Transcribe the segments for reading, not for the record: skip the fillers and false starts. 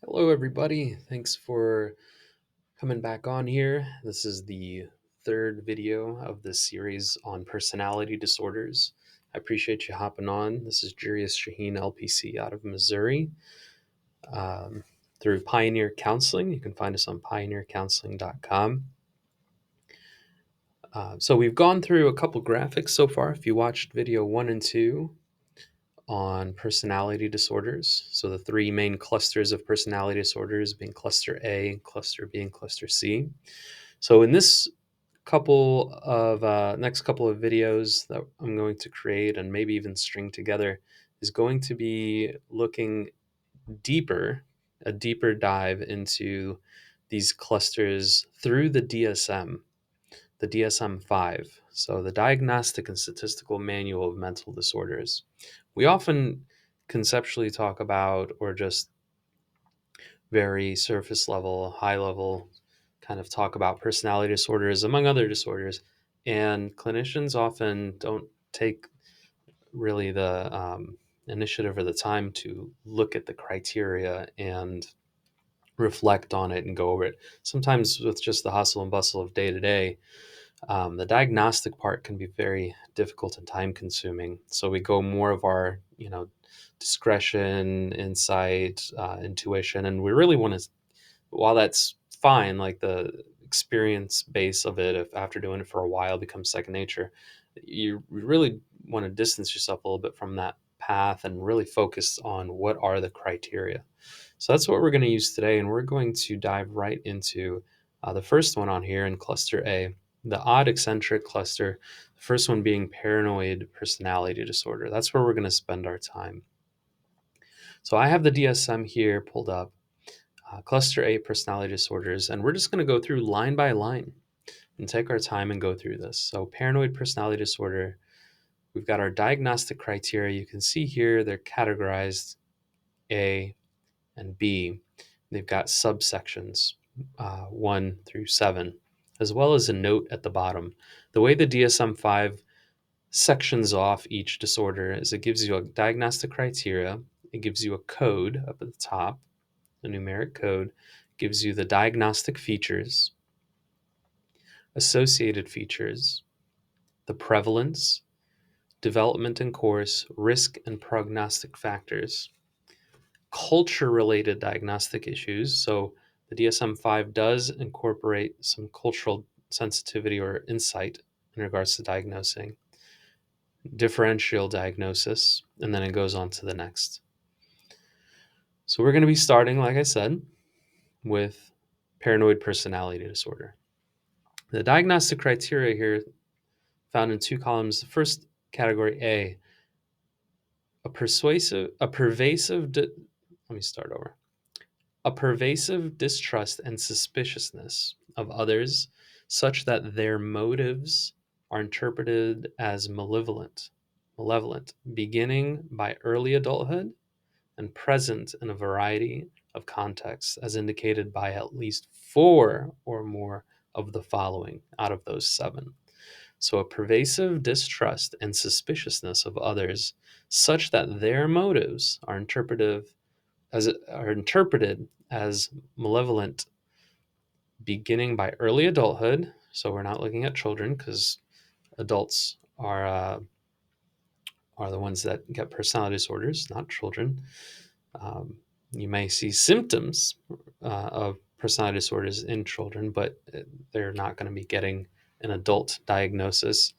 Hello, everybody. Thanks for coming back on here. This is the third video of this series on personality disorders. I appreciate you hopping on. This is Jurius Shaheen, LPC, out of Missouri. Um, through Pioneer Counseling. You can find us on pioneercounseling.com. So we've gone through a couple graphics so far. If you watched video 1 and 2 on personality disorders, so the three main clusters of personality disorders being cluster A, cluster B, and cluster C. So in this next couple of videos that I'm going to create and maybe even string together is going to be looking deeper, a deeper dive into these clusters through the DSM-5, so the Diagnostic and Statistical Manual of Mental Disorders. We often conceptually talk about, or just very surface level, high level, kind of talk about personality disorders, among other disorders, and clinicians often don't take really the initiative or the time to look at the criteria and reflect on it and go over it. Sometimes with just the hustle and bustle of day to day, the diagnostic part can be very difficult and time consuming. So we go more of our, discretion, insight, intuition, and we really want to. While that's fine, like the experience base of it, if after doing it for a while becomes second nature, you really want to distance yourself a little bit from that path and really focus on what are the criteria. So that's what we're going to use today, and we're going to dive right into the first one on here in cluster A, the odd eccentric cluster, the first one being paranoid personality disorder. That's where we're going to spend our time. So I have the DSM here pulled up, cluster A personality disorders, and we're just going to go through line by line and take our time and go through this. So, paranoid personality disorder, we've got our diagnostic criteria. You can see here they're categorized A and B. They've got subsections 1 through 7, as well as a note at the bottom. The way the DSM 5 sections off each disorder is it gives you a diagnostic criteria, it gives you a code up at the top, a numeric code, gives you the diagnostic features, associated features, the prevalence, development and course, risk and prognostic factors, culture related diagnostic issues. So the DSM 5 does incorporate some cultural sensitivity or insight in regards to diagnosing, differential diagnosis, and then it goes on to the next. So we're going to be starting, like I said, with paranoid personality disorder. The diagnostic criteria here found in two columns. The first category A, a pervasive, let me start over. A pervasive distrust and suspiciousness of others such that their motives are interpreted as malevolent, beginning by early adulthood and present in a variety of contexts, as indicated by at least four or more of the following out of those seven. So, a pervasive distrust and suspiciousness of others, such that their motives are interpreted as malevolent, beginning by early adulthood. So, we're not looking at children because adults are the ones that get personality disorders, not children. You may see symptoms of personality disorders in children, but they're not going to be getting an adult diagnosis.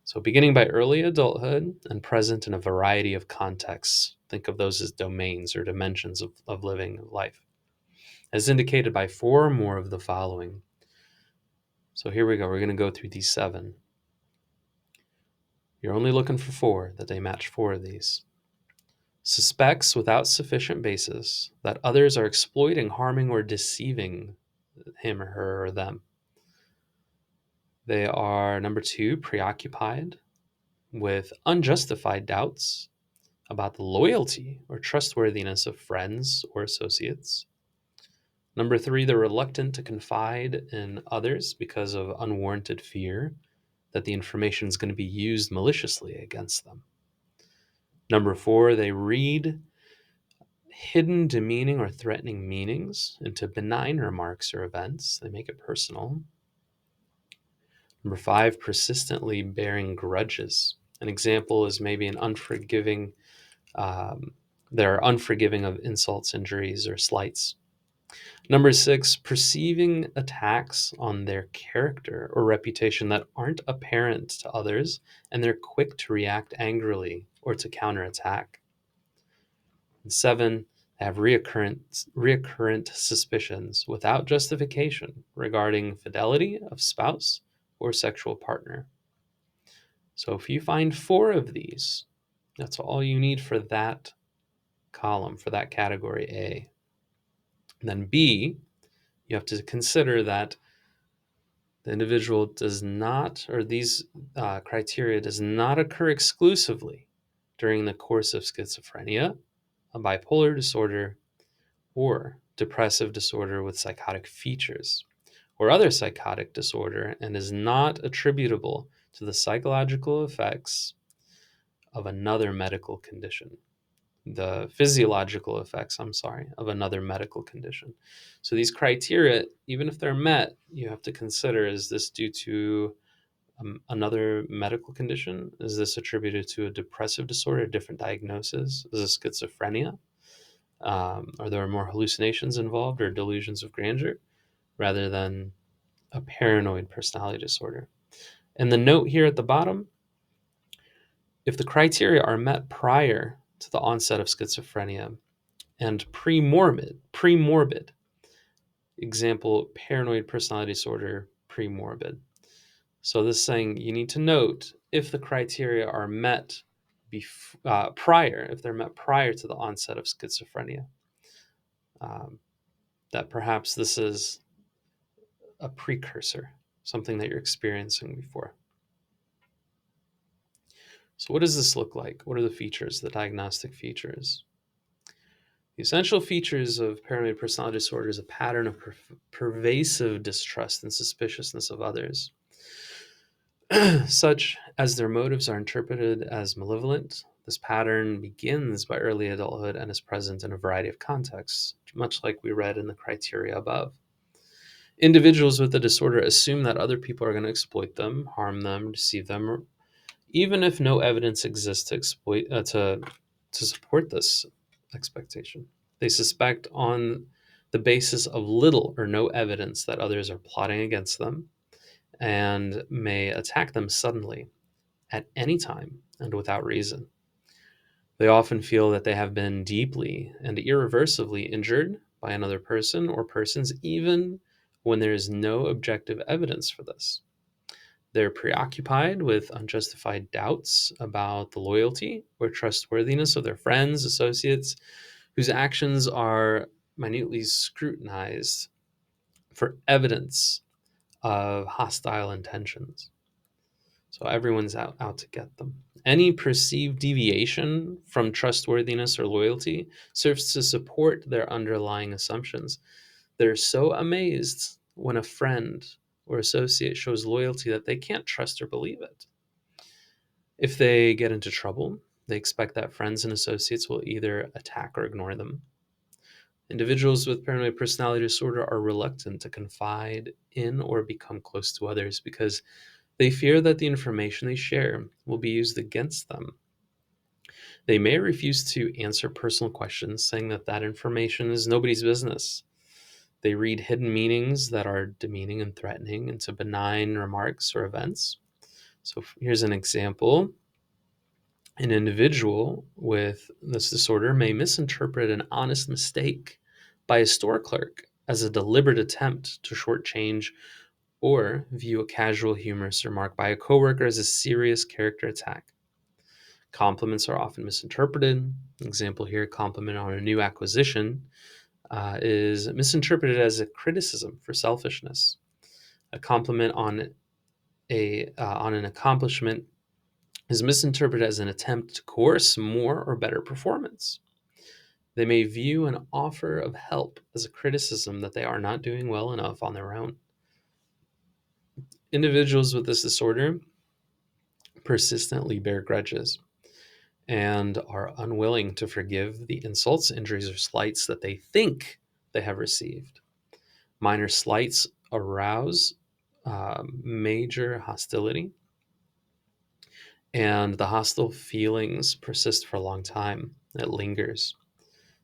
So, beginning by early adulthood and present in a variety of contexts. Think of those as domains or dimensions of living life, as indicated by four or more of the following. So, here we go. We're going to go through these seven. You're only looking for four, that they match four of these. Suspects without sufficient basis that others are exploiting, harming, or deceiving him or her or them. They are, number two, preoccupied with unjustified doubts about the loyalty or trustworthiness of friends or associates. Number three, they're reluctant to confide in others because of unwarranted fear that the information is going to be used maliciously against them. Number four, they read hidden demeaning or threatening meanings into benign remarks or events. They make it personal. Number 5, persistently bearing grudges. An example is maybe an unforgiving, they're unforgiving of insults, injuries, or slights. Number 6, perceiving attacks on their character or reputation that aren't apparent to others, and they're quick to react angrily or to counterattack. And 7, they have reoccurrent suspicions without justification regarding fidelity of spouse or sexual partner. So if you find 4 of these, that's all you need for that column, for that category A. And then B, you have to consider that the individual does not, or these criteria does not occur exclusively during the course of schizophrenia, a bipolar disorder, or depressive disorder with psychotic features, or other psychotic disorder, and is not attributable to the psychological effects of another medical condition. The physiological effects, of another medical condition. So these criteria, even if they're met, you have to consider, is this due to another medical condition? Is this attributed to a depressive disorder, a different diagnosis? Is this schizophrenia? Are there more hallucinations involved or delusions of grandeur rather than a paranoid personality disorder? And the note here at the bottom, if the criteria are met prior to the onset of schizophrenia and premorbid, example, paranoid personality disorder, premorbid. So this is saying you need to note if the criteria are met prior, if they're met prior to the onset of schizophrenia, that perhaps this is a precursor, something that you're experiencing before. So what does this look like? What are the features, the diagnostic features? The essential features of paranoid personality disorder is a pattern of pervasive distrust and suspiciousness of others, such as their motives are interpreted as malevolent. This pattern begins by early adulthood and is present in a variety of contexts, much like we read in the criteria above. Individuals with the disorder assume that other people are going to exploit them, harm them, deceive them, even if no evidence exists to support this expectation. They suspect on the basis of little or no evidence that others are plotting against them and may attack them suddenly at any time and without reason. They often feel that they have been deeply and irreversibly injured by another person or persons, even when there is no objective evidence for this. They're preoccupied with unjustified doubts about the loyalty or trustworthiness of their friends, associates, whose actions are minutely scrutinized for evidence of hostile intentions. So everyone's out to get them. Any perceived deviation from trustworthiness or loyalty serves to support their underlying assumptions. They're so amazed when a friend or associate shows loyalty that they can't trust or believe it. If they get into trouble, they expect that friends and associates will either attack or ignore them. Individuals with paranoid personality disorder are reluctant to confide in or become close to others because they fear that the information they share will be used against them. They may refuse to answer personal questions, saying that that information is nobody's business. They read hidden meanings that are demeaning and threatening into benign remarks or events. So here's an example. An individual with this disorder may misinterpret an honest mistake by a store clerk as a deliberate attempt to shortchange, or view a casual humorous remark by a coworker as a serious character attack. Compliments are often misinterpreted. An example here, compliment on a new acquisition is misinterpreted as a criticism for selfishness. A compliment on an accomplishment is misinterpreted as an attempt to coerce more or better performance. They may view an offer of help as a criticism that they are not doing well enough on their own. Individuals with this disorder persistently bear grudges. and are unwilling to forgive the insults, injuries, or slights that they think they have received. Minor slights arouse major hostility, and the hostile feelings persist for a long time. It lingers.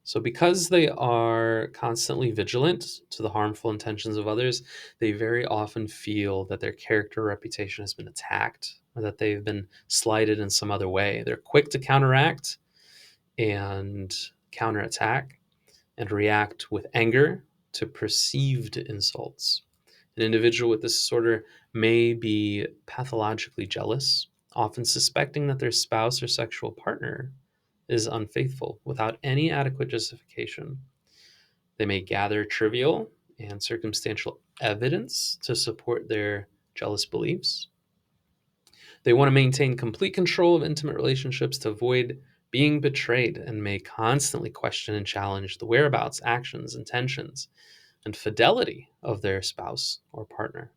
So, because they are constantly vigilant to the harmful intentions of others, they very often feel that their character reputation has been attacked or that they've been slighted in some other way. They're quick to counteract and counterattack and react with anger to perceived insults. An individual with this disorder may be pathologically jealous, often suspecting that their spouse or sexual partner is unfaithful without any adequate justification. They may gather trivial and circumstantial evidence to support their jealous beliefs. They want to maintain complete control of intimate relationships to avoid being betrayed and may constantly question and challenge the whereabouts, actions, intentions, and fidelity of their spouse or partner.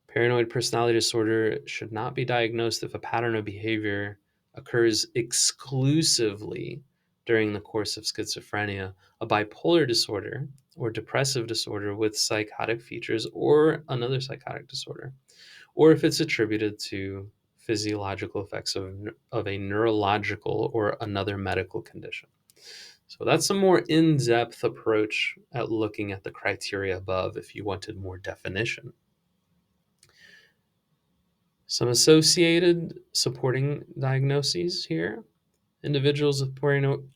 Paranoid personality disorder should not be diagnosed if a pattern of behavior occurs exclusively during the course of schizophrenia, a bipolar disorder, or depressive disorder with psychotic features, or another psychotic disorder, or if it's attributed to physiological effects of a neurological or another medical condition. So that's a more in depth approach at looking at the criteria above if you wanted more definition. Some associated supporting diagnoses here. Individuals with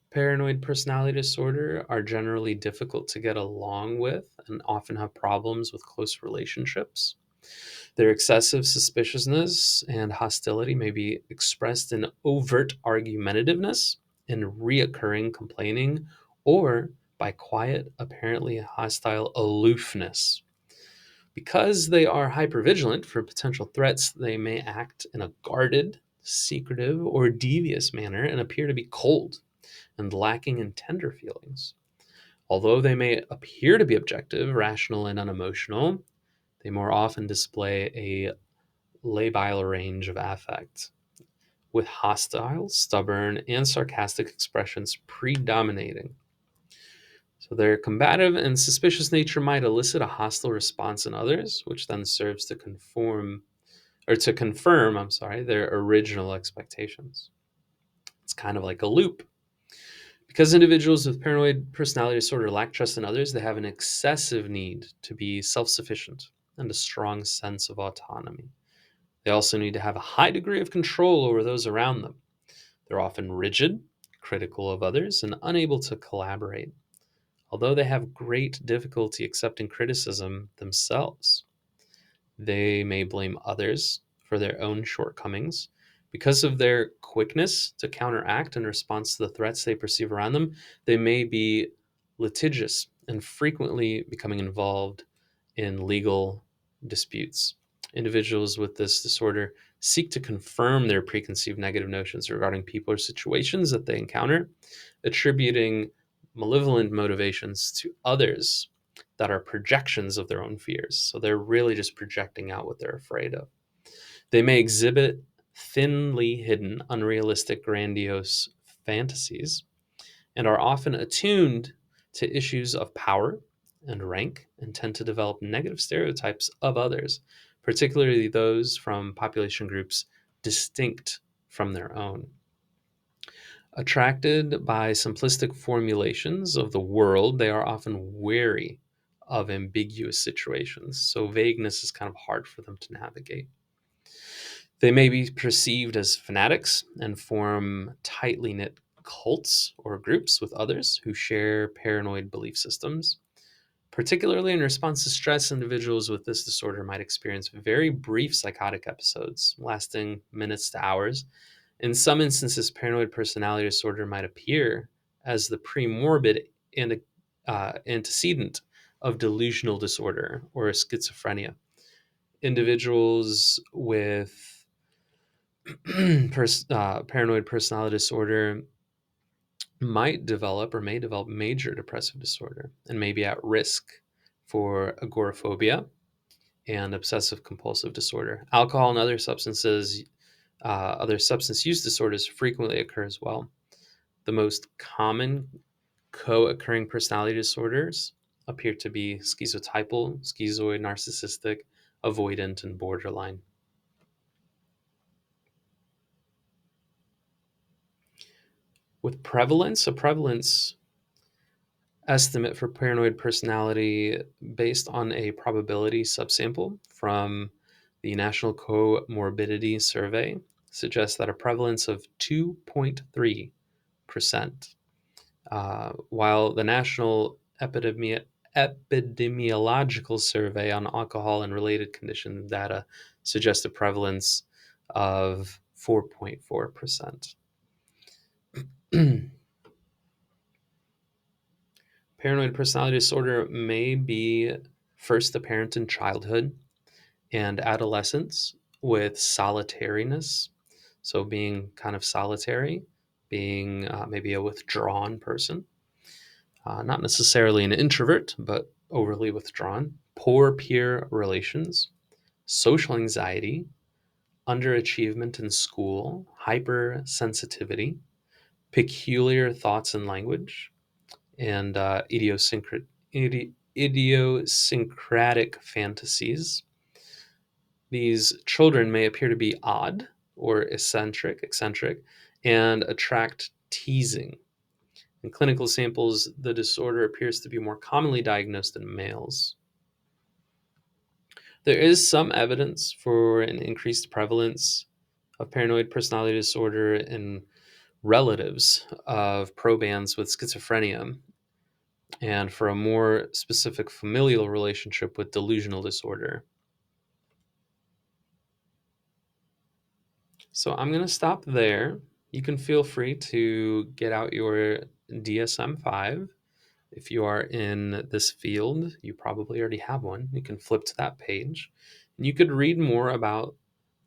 paranoid personality disorder are generally difficult to get along with and often have problems with close relationships. Their excessive suspiciousness and hostility may be expressed in overt argumentativeness, in reoccurring complaining, or by quiet, apparently hostile aloofness. Because they are hypervigilant for potential threats, they may act in a guarded, secretive, or devious manner and appear to be cold and lacking in tender feelings. Although they may appear to be objective, rational, and unemotional, they more often display a labile range of affect, with hostile, stubborn, and sarcastic expressions predominating. So their combative and suspicious nature might elicit a hostile response in others, which then serves to confirm, their original expectations. It's kind of like a loop. Because individuals with paranoid personality disorder lack trust in others, they have an excessive need to be self-sufficient and a strong sense of autonomy. They also need to have a high degree of control over those around them. They're often rigid, critical of others, and unable to collaborate, although they have great difficulty accepting criticism themselves. They may blame others for their own shortcomings. Because of their quickness to counteract in response to the threats they perceive around them, they may be litigious and frequently becoming involved in legal disputes. Individuals with this disorder seek to confirm their preconceived negative notions regarding people or situations that they encounter, attributing malevolent motivations to others that are projections of their own fears. So they're really just projecting out what they're afraid of. They may exhibit thinly hidden, unrealistic, grandiose fantasies and are often attuned to issues of power and rank and tend to develop negative stereotypes of others, particularly those from population groups distinct from their own. Attracted by simplistic formulations of the world, they are often wary of ambiguous situations, so vagueness is kind of hard for them to navigate. They may be perceived as fanatics and form tightly knit cults or groups with others who share paranoid belief systems. Particularly in response to stress, individuals with this disorder might experience very brief psychotic episodes lasting minutes to hours. In some instances, paranoid personality disorder might appear as the premorbid antecedent of delusional disorder or schizophrenia. Individuals with paranoid personality disorder might develop or may develop major depressive disorder and may be at risk for agoraphobia and obsessive compulsive disorder. Alcohol and other substances Other substance use disorders frequently occur as well. The most common co-occurring personality disorders appear to be schizotypal, schizoid, narcissistic, avoidant, and borderline. With prevalence, a prevalence estimate for paranoid personality based on a probability subsample from the National Comorbidity Survey suggests that a prevalence of 2.3%, while the National Epidemiological Survey on Alcohol and Related Condition data suggests a prevalence of 4.4%. Paranoid personality disorder may be first apparent in childhood and adolescence with solitariness. So, being kind of solitary, being maybe a withdrawn person, not necessarily an introvert, but overly withdrawn, poor peer relations, social anxiety, underachievement in school, hypersensitivity, peculiar thoughts and language, and idiosyncratic fantasies. These children may appear to be odd or eccentric, and attract teasing. In clinical samples, the disorder appears to be more commonly diagnosed in males. There is some evidence for an increased prevalence of paranoid personality disorder in relatives of probans with schizophrenia, and for a more specific familial relationship with delusional disorder. So I'm going to stop there. You can feel free to get out your DSM 5. If you are in this field, you probably already have one. You can flip to that page. And you could read more about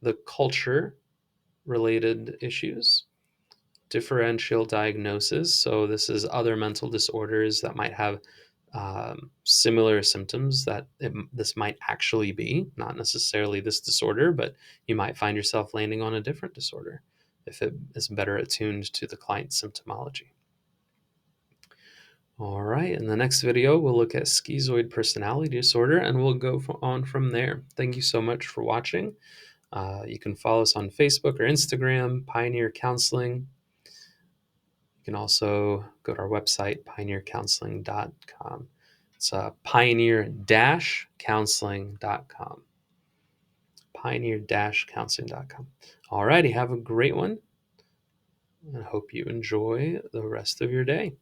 the culture related issues, differential diagnosis. So, this is other mental disorders that might have similar symptoms that this might actually be, not necessarily this disorder, but you might find yourself landing on a different disorder if it is better attuned to the client's symptomology. All right, in the next video, we'll look at schizoid personality disorder and we'll go on from there. Thank you so much for watching. You can follow us on Facebook or Instagram, Pioneer Counseling. You can also go to our website, pioneercounseling.com. It's pioneer-counseling.com. Pioneer-counseling.com. All righty, have a great one. I hope you enjoy the rest of your day.